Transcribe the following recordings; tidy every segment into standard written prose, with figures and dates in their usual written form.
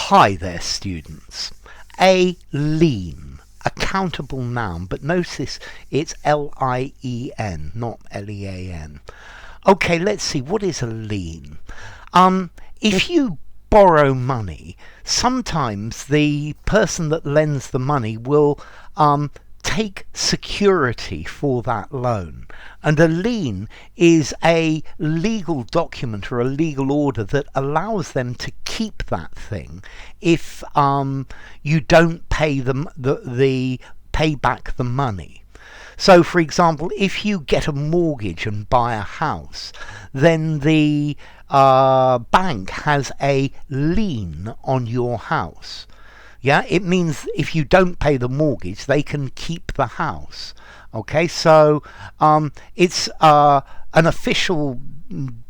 Hi there, students. A lien, accountable noun, but notice it's L-I-E-N, not L-E-A-N. Okay, let's see, what is a lien? If you borrow money, sometimes the person that lends the money will take security for that loan. And a lien is a legal document or a legal order that allows them to keep that thing if you don't pay them pay back the money. So, for example, if you get a mortgage and buy a house, then the bank has a lien on your house. Yeah, it means if you don't pay the mortgage, they can keep the house. Okay, so it's an official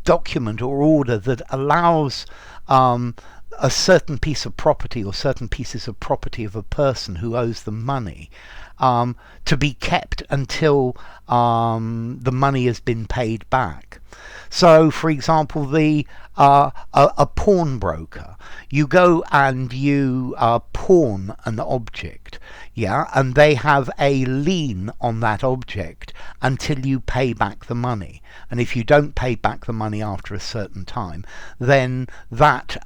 document or order that allows a certain piece of property or certain pieces of property of a person who owes them money to be kept until the money has been paid back. So, for example, a pawnbroker, you go and you pawn an object, yeah, and they have a lien on that object until you pay back the money. And if you don't pay back the money after a certain time, then that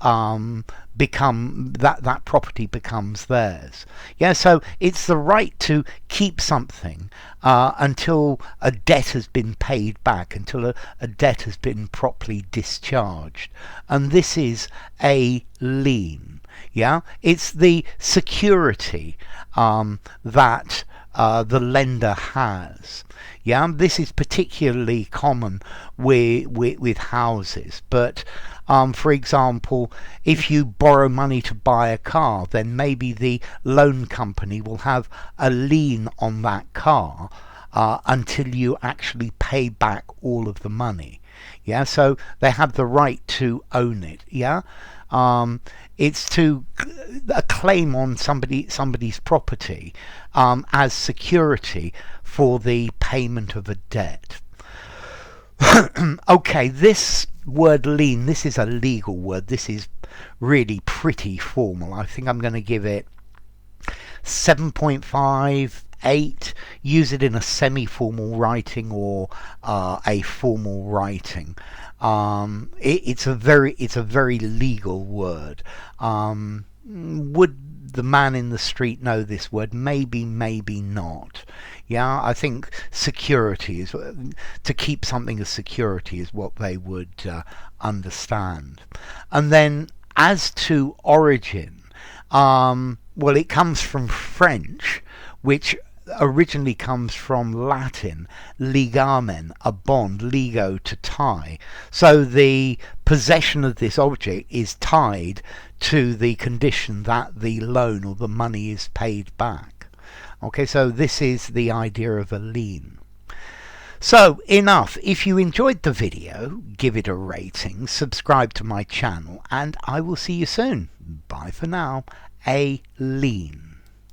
that property becomes theirs. Yeah, so it's the right to keep something until a debt has been paid back, until a debt has been properly discharged. And this is a lien. Yeah, it's the security that the lender has. Yeah, this is particularly common with houses, but for example, if you borrow money to buy a car, then maybe the loan company will have a lien on that car until you actually pay back all of the money. Yeah, so they have the right to own it. Yeah, it's to a claim on somebody's property as security for the payment of a debt. Okay, this word lien, this is a legal word. This is really pretty formal. I think I'm going to give it 7.5, 8. Use it in a semi-formal writing or a formal writing. It's a very legal word. Would the man in the street know this word? Maybe, maybe not. Yeah, I think security is, to keep something as security is what they would understand. And then as to origin, well, it comes from French, which originally comes from Latin, ligamen, a bond, ligo, to tie. So the possession of this object is tied to the condition that the loan or the money is paid back. Okay, so this is the idea of a lien. So enough. If you enjoyed the video, give it a rating, subscribe to my channel, and I will see you soon. Bye for now. A lien.